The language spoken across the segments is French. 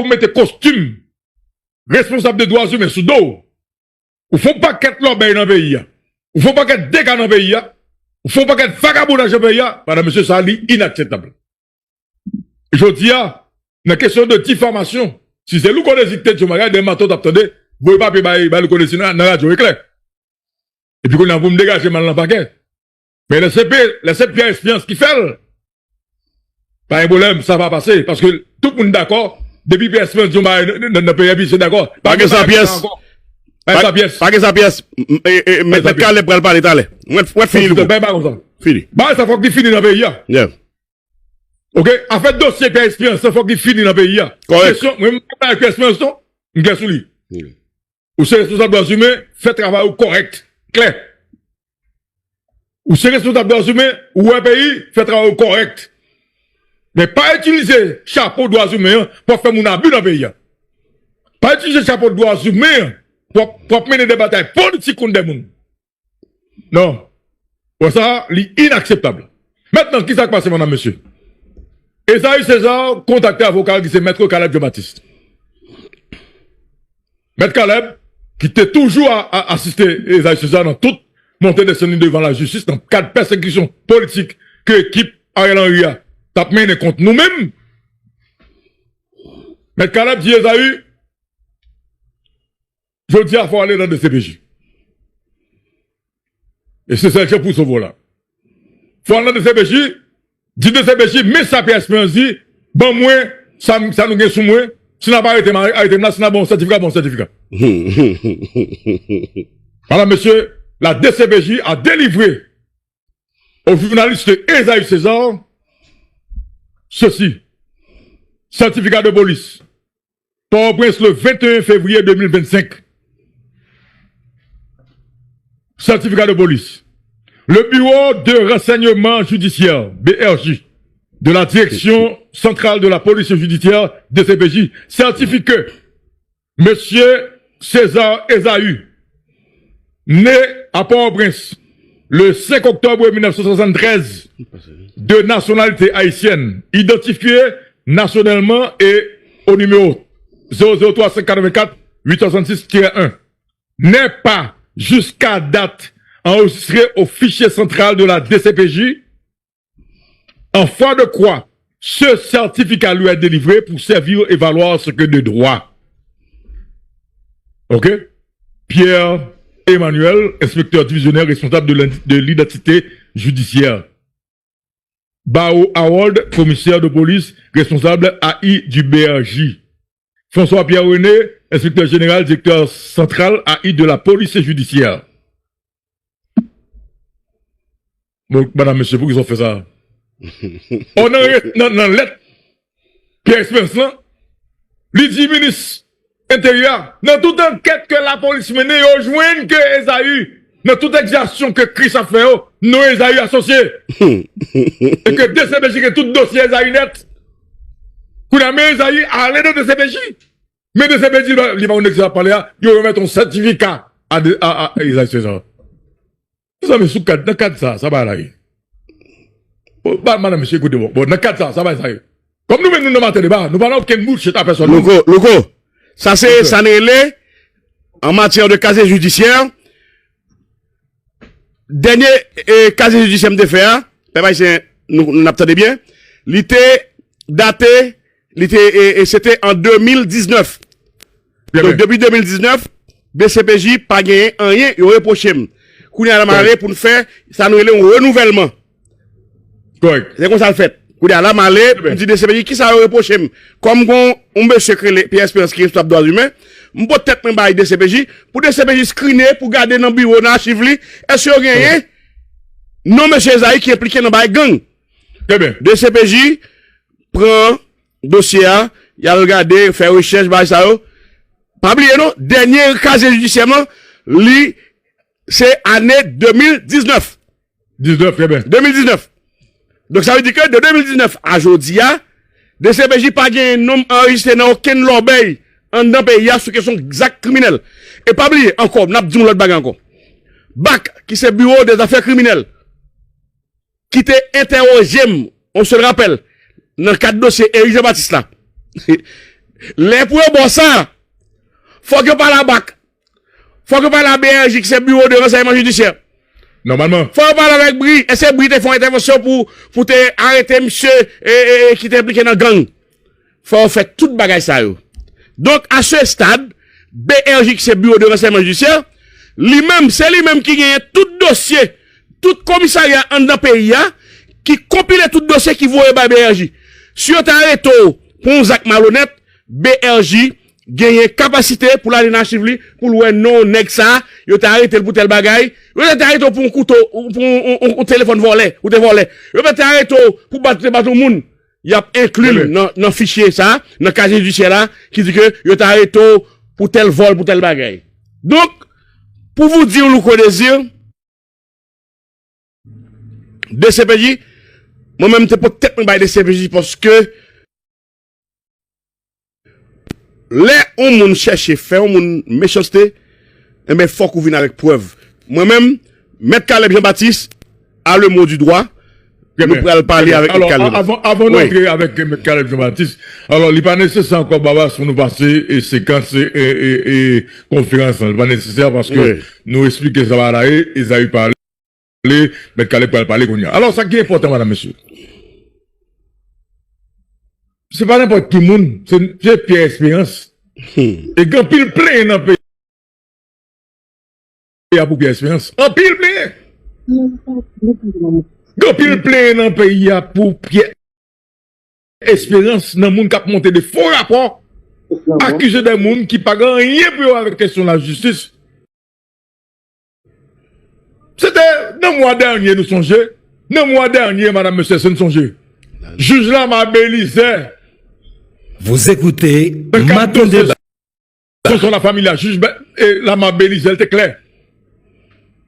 vous mettez costume, responsable des droits humains sous dos. Ou faut pas qu'être l'obéi dans le pays. Ou faut pas qu'être dégâts dans le pays. Ou faut pas qu'être vagabondage dans le pays. Madame, monsieur, ça est inacceptable. Je dis, dans la question de diffamation, si c'est nous qu'on hésite, je me regarde des matons d'attendre, vous ne pouvez pas le connaître dans la radio éclair. Et puis qu'on a vous me dégager mal dans le paquet. Mais laissez Pierre Espiance qui fait. Pas un problème, ça va passer. Parce que tout le monde est d'accord. Depuis Pierre Espiance, dit, dans le pays, c'est d'accord. Pas que sa pièce. Pas sa pièce. Pas que sa pièce. Mais peut-être qu'elle ne parle pas d'étaler. Ouais, fini le coup. Fini. Bah, ça faut qu'il finisse dans le pays. Yeah. Ok? En fait, dossier Pierre Espiance, ça faut qu'il finisse dans le pays. Correct. Moi, je Pierre Espiance, je suis sous lui. Ou c'est responsable des droits humains, fait travail correct. Clair. Ou c'est responsable des droits humains, ou un pays, fait travail correct. Mais pas utiliser chapeau de droits humains pour faire mon abus dans le pays. Pas utiliser chapeau de droits humains pour mener des batailles politiques contre des gens. Non. Pour ça, c'est inacceptable. Maintenant, qui s'est passé, madame, monsieur? Esaïe César contacté avocat qui c'est Maître Caleb Jean-Baptiste. Maître Caleb, qui était toujours à assister Esaïe César dans toute montée des scènes devant la justice, dans 4 persécutions politiques que l'équipe Ariel Henry a mené contre nous-mêmes. Maître Caleb dit Esaïe, je dis à faut aller dans le DCPJ. Et c'est ça qui est pour ce vol-là. Faut aller dans le DCPJ, dit DCPJ, mais ça peut espérer dit, bon, moi, ça nous gagne sous moi, si n'a pas arrêté là, si n'a bon certificat. Voilà, monsieur, la DCPJ a délivré au journaliste Esaïe César ceci. Certificat de police. Port-au-Prince le 21 février 2025. Certificat de police. Le bureau de renseignement judiciaire, BRJ, de la direction centrale de la police judiciaire, DCPJ, certifie que monsieur César Esaïe, né à Port-au-Prince, le 5 octobre 1973, de nationalité haïtienne, identifié nationalement et au numéro 003-584-866-1, n'est pas, jusqu'à date, enregistré au fichier central de la DCPJ, en foi de quoi ce certificat lui est délivré pour servir et valoir ce que de droit. Ok? Pierre Emmanuel, inspecteur divisionnaire responsable de l'identité judiciaire. Bao Howard, commissaire de police, responsable AI du BRJ. François Pierre René, inspecteur général, directeur central AI de la police judiciaire. Donc, madame, monsieur, pourquoi ils ont fait ça? On a dans lettre, Pierre Espérance, lui dit ministre intérieur, dans toute enquête que la police mène, ils joignent que Esaïe, dans toute exercice que Chris a fait, nous Esaïe associé. Et que DCPJ, que tout dossier Esaïe net. Qu'on a mis Esaïe à l'aide de DCPJ. Mais DCPJ, il va on parler, il va remettre un certificat à Esaïe César. Ça me sous dans 4 ça va là. Bah, madame, monsieur, écoutez-moi. Bon, dans 4 ça va ça. Comme nous, nous, dans débat, nous parlons aucun mot chez ta personne. Loco, ça c'est, ça n'est les, en matière de casier judiciaire, dernier casier judiciaire de faire, nous n'attendez bien, il était daté, et c'était en 2019. Donc, depuis 2019, BCPJ pas gagné rien, il reproché. Qu'on a la marée pour nous faire, ça nous est un renouvellement. Correct. C'est comme ça le fait. Qu'on a la marée, on dit DCPJ, qui ça reproché? Comme on monsieur créé Pierre Espérance qui est responsable des droits humains, on peut peut-être même bailler DCPJ, pour DCPJ screener, pour garder dans le bureau, dans l'archive, est-ce qu'il y a rien? Non, monsieur Esaïe qui est impliqué dans le gang. Très bien. DCPJ prend dossier, il a regardé, fait recherche, bailler ça, pas oublier non, dernier casier judiciaire, lui, c'est année 2019. 19, très bien. 2019. Donc ça veut dire que de 2019 à aujourd'hui, DCPJ pas gagné un nom enregistré dans aucun lobby en dans pays sur question d'actes criminels. Et pas oublier encore, n'a dit l'autre bagarre encore. BAC, qui c'est bureau des affaires criminelles, qui était interrogé, on se le rappelle, dans le cadre dossier Éric Jean-Baptiste là. les pour bon ça, faut que pas la BAC, faut que pas la BRJ, qui c'est bureau de renseignement judiciaire. Normalement. Faut parler avec Bri, et c'est Bri qui font intervention pour te arrêter monsieur qui t'est impliqué dans gang. Faut faire toute bagaille ça yo. Donc à ce stade, BRJ qui c'est bureau de renseignement judiciaire, lui-même, c'est lui-même qui gagne tout dossier, tout commissariat en dans pays qui compile tout dossier qui voit par BRJ. Si on t'arrête pour un Zach malhonnête, BRJ gagne capacité pour l'aller dans l'archive pour le non nèg ça, yo t'arrête pour tel bagaille, yo t'arrête pour un couteau ou pour un téléphone volé ou te volé. Yo t'arrête pour battre monde. Y a inclus dans fichier ça, dans casier judiciaire là qui dit que yo t'arrête pour tel vol pour tel bagaille. Donc pour vous dire le qu'on désire DCPJ, moi-même t'es peut-être me bail DCPJ parce que les on moun chercher faire on moun méchanceté, et ben faut qu'on vienne avec preuve. Moi-même, Maître Caleb Jean-Baptiste a le mot du droit. Nous pourrons parler avec alors, Caleb. avant d'entrer avec M. Caleb Jean-Baptiste, alors, il n'est pas nécessaire encore, Baba, pour nous passer et séquences et conférences. Il n'est pas nécessaire parce que nous expliquons ça va là et ils ont parlé, M. Caleb va parler qu'on y a. Alors, ça qui est important, madame, monsieur. C'est pas n'importe qui monde, c'est Pierre Espérance. Et quand pile plein dans le pays, il y a pour Pierre Espérance. En pile plein. Quand pile plein dans le pays, il y a pour Pierre Espérance, dans le monde qui a monté des faux rapports, accusé des gens qui n'ont pas rien pour avec la question de la justice. C'était dans le mois dernier, nous songeons. Dans le mois dernier, madame, monsieur, c'est nous songeons. Juge là m'a bélisé. Vous écoutez Matin Débat. Sur la famille, la juge, et la m'a bélisé, elle était claire.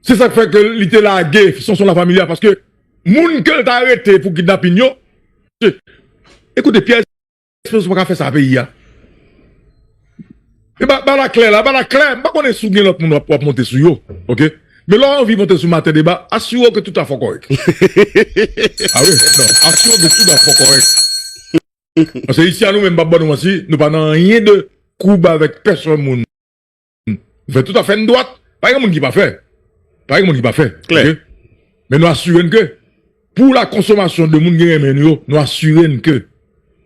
C'est ça qui fait que l'ité la guerre, sur la famille, parce que, moun que t'a arrêté pour kidnapping yo. Écoutez, Pierre, je ne sais pas faire ça à pays, et bah la claire, bah qu'on est sous l'autre monde pour monter sur yo, ok? Mais là, on vit monter sur Matin Débat, assurez que tout a fait correct. Ah oui, non, assurez que tout a fait correct. Parce que ici, à nous-mêmes, nous aussi, nous n'avons rien de coup avec personne. Nous faisons tout à fait une droite. Pas un monde qui pas fait. Pas un monde qui pas fait. Okay? Mais nous assurons que, pour la consommation de monde, nous assurons que,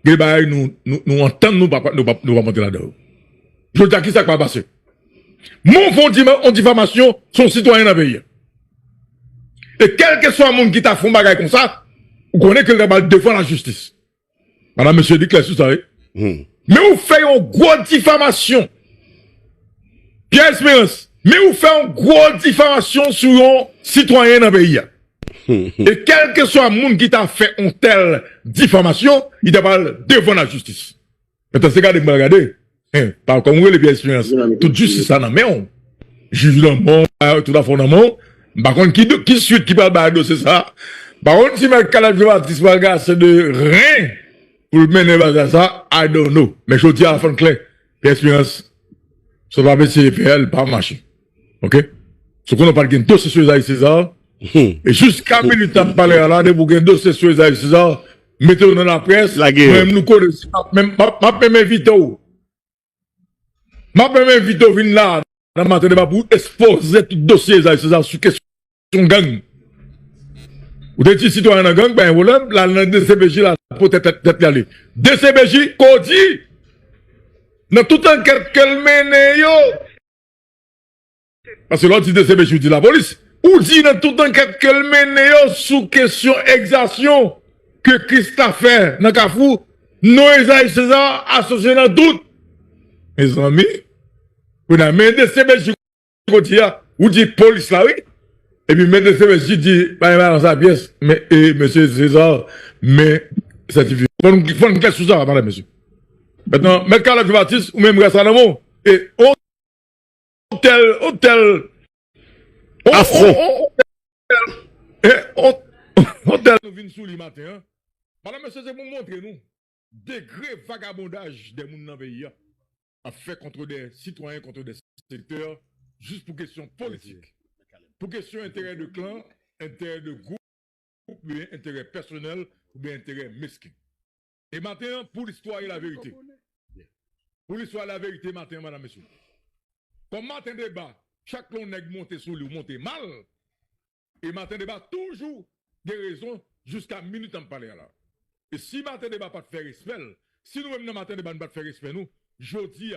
nous entendons, nous pas monter là-dedans. Je dis à qui ça va passer. Mon fond en diffamation, sont citoyens dans le pays. Et quel que soit le monde qui t'a fait un bagage comme ça, vous connaissez que le va défendre la justice. Madame, monsieur dit clair, vous savez. Mais vous faites une grosse diffamation. Pierre Espérance. Mais vous faites une grosse diffamation sur un citoyen dans le pays. Et quel que soit le monde qui t'a fait une telle diffamation, il doit devant la justice. Maintenant, c'est regardez. Par contre, vous les Pierre Espérance. Toute justice, ça n'a pas. Juge dans le monde, tout à fait dans le monde. Par contre, qui suit, qui parle de dossier ça? Par contre, si ma Caleb Jean-Baptiste c'est de rien. Pour le mener à ça, I don't know. Mais je dis à la fin clair, l'expérience, ça va mettre CPL, pas marcher. Ok? Ce qu'on n'a pas de dossier sur Isaïe César, et jusqu'à minute à parler à l'année pour gagner dossier sur Isaïe César, mettez-le dans la presse, la guerre. Même nous connaissons, même, ma m'invite vin là, dans le matin débat pour exposer tout dossier Isaïe César sur question gang. Ou des petits citoyens dans gang, ben, voilà, la DCBJ, là, peut-être aller. DCBJ, qu'on dit, dans toute enquête qu'elle mène, yo. Parce que l'autre dit DCBJ, dit la police. Ou dit dans toute enquête qu'elle mène, yo, sous question exaction, que Christophe fait, dans Kafou, Noézaï César, associé dans doute. Mes amis, vous avez DCBJ, ou dit police là, oui. Et puis, M. CBJ dit, dans sa pièce, mais, monsieur César, mais, certifié. Faut une classe sous ça, madame, monsieur. Maintenant, M. Caleb Jean-Baptiste, ou même Rassanamo, et hôtel, affront. Hôtel, nous venons sous le matin, hein. Madame, monsieur, c'est pour montrer nous, degré vagabondage des gens dans le pays, a fait contre des citoyens, contre des secteurs, juste pour question politique. Pour question intérêt de clan, intérêt de groupe, ou bien intérêt personnel, ou bien intérêt mesquin. Et maintenant, pour l'histoire et la vérité. Pour l'histoire la vérité matin, madame, monsieur. Comme matin débat, chaque long nègre monte sous lui ou monte mal. Et matin débat, toujours des raisons jusqu'à minute en parler là. Et si matin débat pas de faire respect, si nous-mêmes dans matin débat ne pas de faire respect, nous, je dis,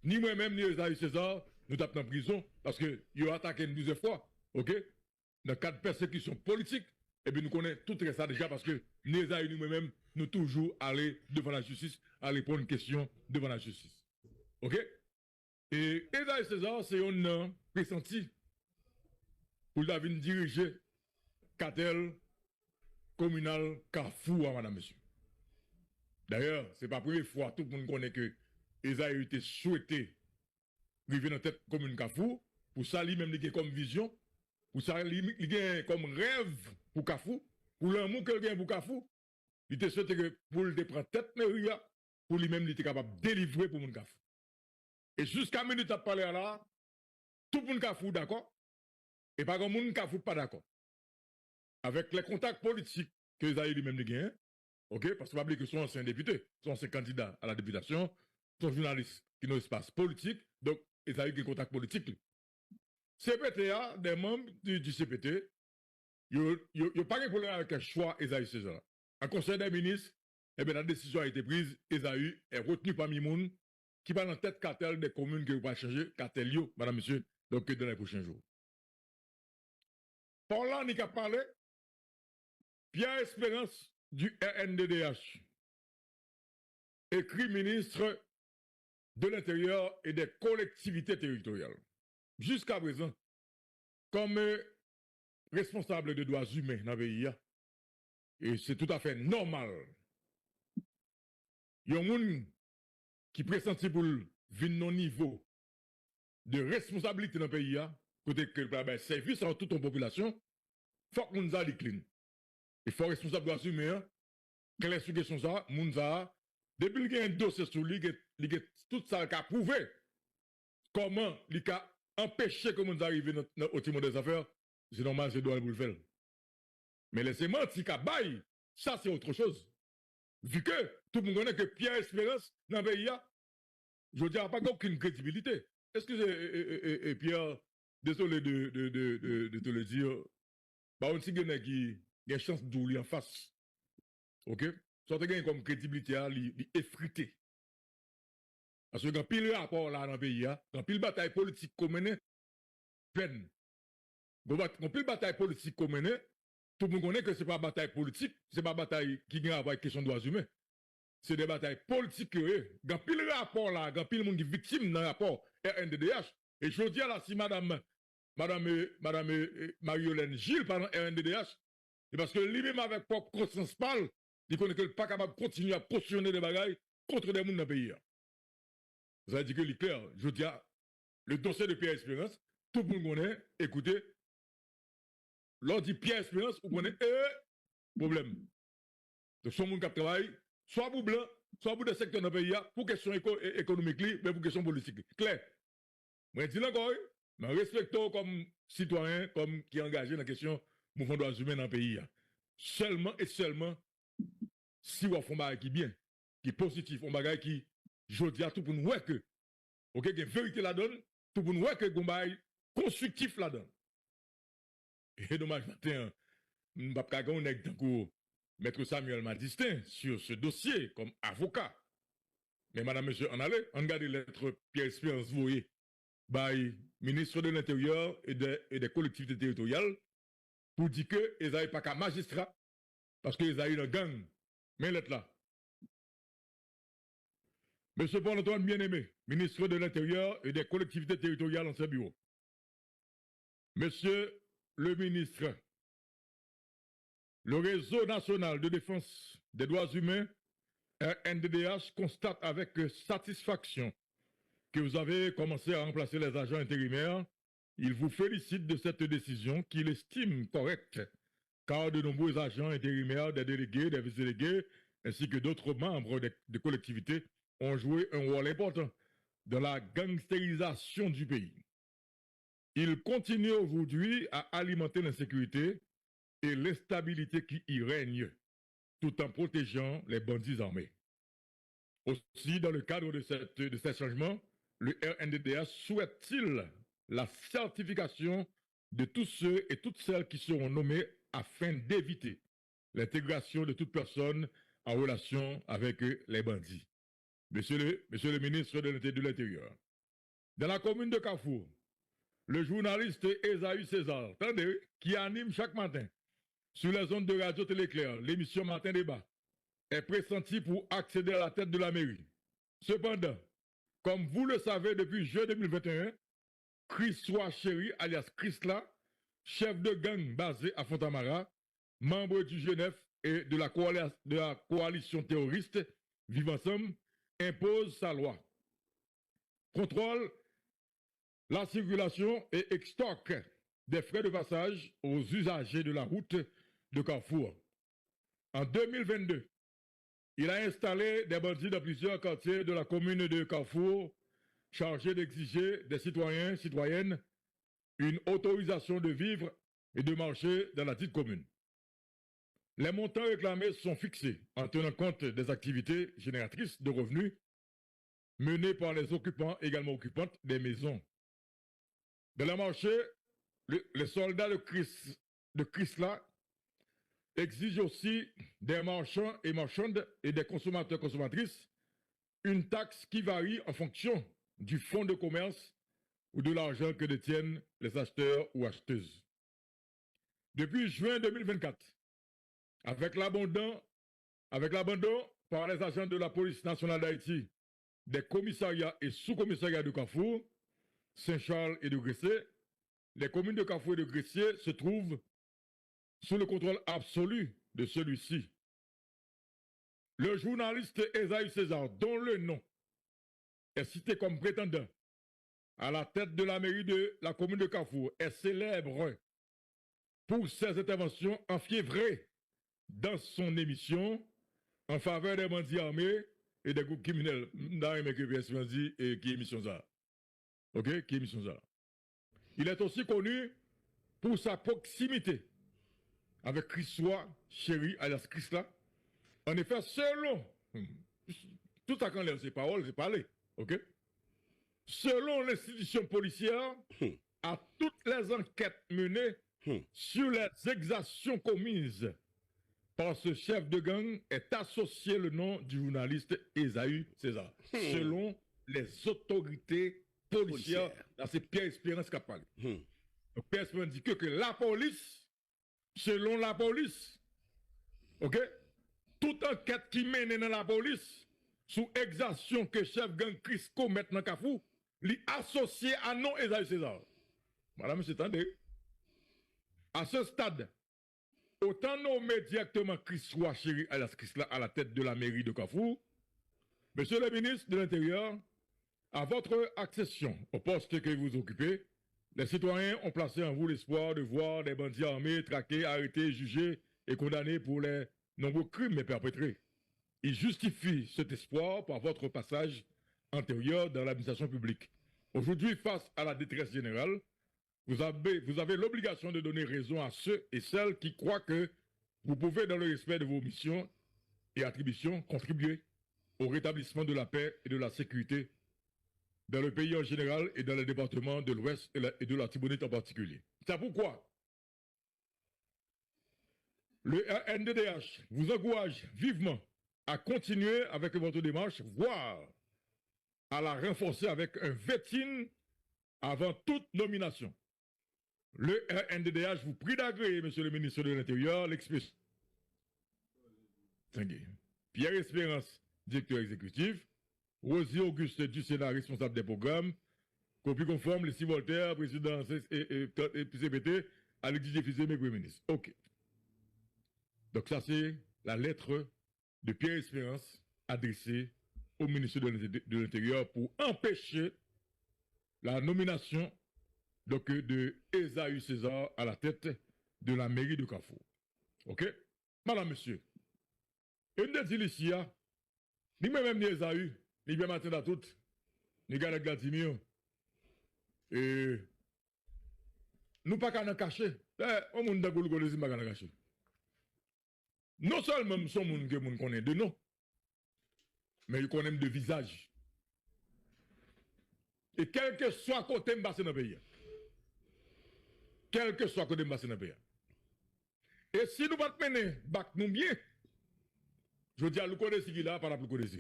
ni moi-même, ni Esaïe César, nous tapons en prison parce que ils ont attaqué une 12 fois. OK? Dans le cadre de persécution politique, et bien nous connaissons tout ça déjà parce que ni Esaïe ni moi-même, nous toujours aller devant la justice, à répondre une question devant la justice. OK? Et Esaïe César, c'est un pressenti pour David diriger cartel communal Carrefour, madame, monsieur. D'ailleurs, c'est pas la première fois tout le monde connaît que Esaïe était souhaité arriver dans la tête commune Carrefour. Pour ça, lui-même, il a comme vision. Pour ça, il a comme rêve pour Carrefour. Pour l'amour qu'il a pour Carrefour. Il était souhaité que pour le prendre tête, pour lui-même, il était capable de délivrer pour mon Carrefour. Et jusqu'à minute à parler là, tout le monde Carrefour d'accord. Et pas grand monde Carrefour pas d'accord. Avec les contacts politiques que Esaïe lui-même a gagnés. OK? Parce que pas oublier que son ancien député, son ancien candidat à la députation, son journaliste qui n'a espace politique, donc Esaïe a des contacts politiques. CPTA, des membres du CPT, il n'y a pas de problème avec le choix Esaïe César. En conseil des ministres, eh bien, la décision a été prise, Esaïe est retenu parmi les gens qui va en tête cartel des communes qui vont pas changer, cartel yo, madame, monsieur, donc dans les prochains jours. Par là, on a parlé, Pierre Espérance du RNDDH, écrit ministre de l'Intérieur et des collectivités territoriales. Jusqu'à présent, comme responsable de droits humains dans le pays, et c'est tout à fait normal, il y a un monde qui pressenti pour venir au niveau de responsabilité dans le pays, côté que le service à toute la population, il faut que nous ayons clean. Il faut responsable de droits humains, quelle est la question ça, Mounza, depuis qu'il y a un dossier sur lui, il a tout ça qui a prouvé comment il a empêché que nous arrivions au timon des affaires, c'est normal, c'est droit pour le faire. Mais laissez-moi, si bail, ça c'est autre chose. Vu que tout le monde connaît que Pierre Espérance, dans le pays, je ne dirais pas aucune crédibilité. Est-ce que et Pierre, désolé de te le dire, bah, on sait qu'il y a une chance de lui en face. OK? Ça te gagne comme crédibilité, il effrité. Parce que quand pile rapport là dans le pays, quand pile bataille politique commune, peine. Quand pile bataille politique commune, tout le monde connaît que c'est pas bataille politique, c'est pas bataille qui gagne avec question de droits humains. C'est des batailles politiques. Quand pile rapport là, quand pile monde qui victime dans le rapport RNDDH, et je dis là, si madame Marie-Hélène Gilles, pendant RNDDH, c'est parce que lui-même avec propre conscience parle, il connaît qu'il n'est pas capable de continuer à cautionner des bagailles contre des gens dans le pays. Ça veut dire que c'est clair. Je dis, le dossier de Pierre Espérance, tout le monde connaît, écoutez, lors dit Pierre Espérance, vous connaissez, problème. Donc, son monde qui travaille, soit pour blanc, soit pour des secteurs dans le pays, pour question économique, mais pour question politique. Clair. Moi, je dis encore, mais respectons comme citoyen, comme qui est engagé dans la question mouvement droits humains dans le pays. Seulement et seulement, si on fait un bagage qui est bien, qui est positif, un bagage qui, je dis à tout pour nous voir que, ok, qu'il y a une vérité là-dedans, tout pour nous voir que, un bagage constructif là-dedans. Et dommage, matin, nous ne pouvons pas gagner Maître Samuel m'a distinct sur ce dossier comme avocat. Mais madame, monsieur, on allait, on regarde lettre Pierre Espérance voyez, by ministre de l'Intérieur et des collectivités territoriales, pour dire que Esaïe pas qu'un magistrat, parce que Esaïe une gang. Mais lettre là. Monsieur Paul-Antoine Bien-Aimé, ministre de l'Intérieur et des collectivités territoriales en ce bureau. Monsieur le ministre, le réseau national de défense des droits humains, RNDDH, constate avec satisfaction que vous avez commencé à remplacer les agents intérimaires. Il vous félicite de cette décision qu'il estime correcte, car de nombreux agents intérimaires, des délégués, des vice-délégués, ainsi que d'autres membres des collectivités ont joué un rôle important dans la gangstérisation du pays. Ils continuent aujourd'hui à alimenter l'insécurité et l'instabilité qui y règne, tout en protégeant les bandits armés. Aussi, dans le cadre de ces changements, le RNDDH souhaite-t-il la certification de tous ceux et toutes celles qui seront nommés afin d'éviter l'intégration de toute personne en relation avec les bandits. Monsieur le ministre de l'Intérieur, dans la commune de Carrefour, le journaliste Esaü César, attendez, qui anime chaque matin sur les ondes de Radio Téléclair l'émission Matin Débat, est pressenti pour accéder à la tête de la mairie. Cependant, comme vous le savez depuis juin 2021, Christois Chéri, alias Chrisla, chef de gang basé à Fontamara, membre du G9 et de la coalition terroriste Vivre Ensemble, impose sa loi. Contrôle la circulation et extorque des frais de passage aux usagers de la route de Carrefour. En 2022, il a installé des bandits dans plusieurs quartiers de la commune de Carrefour, chargés d'exiger des citoyens, citoyennes, une autorisation de vivre et de marcher dans la dite commune. Les montants réclamés sont fixés en tenant compte des activités génératrices de revenus menées par les occupants, également occupantes des maisons. Dans le marché, les soldats de Chrysler exigent aussi des marchands et marchandes et des consommateurs consommatrices une taxe qui varie en fonction du fonds de commerce ou de l'argent que détiennent les acheteurs ou acheteuses. Depuis juin 2024, avec l'abandon par les agents de la police nationale d'Haïti des commissariats et sous-commissariats de Carrefour, Saint-Charles et de Gressier, les communes de Carrefour et de Gressier se trouvent sous le contrôle absolu de celui-ci. Le journaliste Esaü César, dont le nom est cité comme prétendant à la tête de la mairie de la commune de Carrefour, est célèbre pour ses interventions enfiévrées dans son émission en faveur des bandits armés et des groupes criminels. Qui émission ça? Ok? Qui émission ça? Il est aussi connu pour sa proximité avec Christois Chéri, alias Chrisla. En effet, selon tout à quand l'air ses paroles, c'est parler. Ok? Selon l'institution policière, à toutes les enquêtes menées sur les exactions commises par ce chef de gang est associé le nom du journaliste Esaü César. Selon les autorités policières, là c'est Pierre Espérance qui a parlé. Donc Pierre Espérance dit que la police, selon la police, ok, toute enquête qui mène dans la police, sous exaction que chef gang Chris commet dans Carrefour, lui associé à nom Esaü César. Madame, monsieur, attendez. À ce stade, autant nommer directement Christois Chéri alias Chrisla à la tête de la mairie de Carrefour, monsieur le ministre de l'Intérieur, à votre accession au poste que vous occupez, les citoyens ont placé en vous l'espoir de voir des bandits armés traqués, arrêtés, jugés et condamnés pour les nombreux crimes perpétrés. Ils justifient cet espoir par votre passage antérieur dans l'administration publique. Aujourd'hui, face à la détresse générale, vous avez l'obligation de donner raison à ceux et celles qui croient que vous pouvez, dans le respect de vos missions et attributions, contribuer au rétablissement de la paix et de la sécurité dans le pays en général et dans les départements de l'Ouest et de la Tibonite en particulier. C'est pourquoi le NDDH vous encourage vivement à continuer avec votre démarche, voire à la renforcer avec un vetting avant toute nomination. Le NDDH vous prie d'agréer, monsieur le ministre de l'Intérieur, l'expression. Pierre Espérance, directeur exécutif. Rosie Auguste du Sénat, responsable des programmes. Copie conforme, les 6 Voltaire, président et CPT, Alexis Défisé, mes premiers ministres. Ok. Donc ça, c'est la lettre de Pierre Espérance adressée au ministre de l'Intérieur pour empêcher la nomination donc, de Esaü César à la tête de la mairie de Carrefour. Ok? Madame, monsieur. Une des délicias, ni même ni Esaü, ni bien matin à toutes, ni gars de Gladimir, et nous pas qu'à nous cacher. On monde d'agolo les pas qu'à cacher. Non seulement son monde que monde connaît de nous. mais ils connaissent de visage. Et quel que soit côté m'bassé dans le pays. Quel que soit côté m'bassé dans le pays. Et si nous pas mener, bac nous bien, je dis à le connaître qui là, par la plus connaître.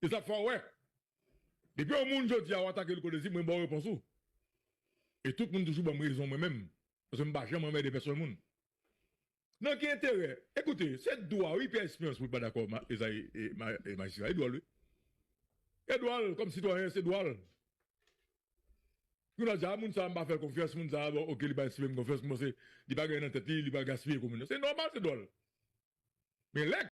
Et ça fait ouais. Depuis au monde, je dis à attaquer le connaître, moi, je réponse où. Et tout le monde toujours, moi, ils ont moi-même. Parce que je ne vais jamais des personnes. Non, qui intérêt? Écoutez, c'est droit, oui, Pierre Espérance, vous n'êtes pas d'accord, Esaïe et Maïsira, il doit lui. Il doit, comme citoyen, c'est droit. Nous avons dit, ah, moun ça m'a fait confiance, moun ça, ok, il va se faire confiance, moi, c'est, il va gagner dans tête, il va gaspiller comme c'est normal, c'est droit. Mais là,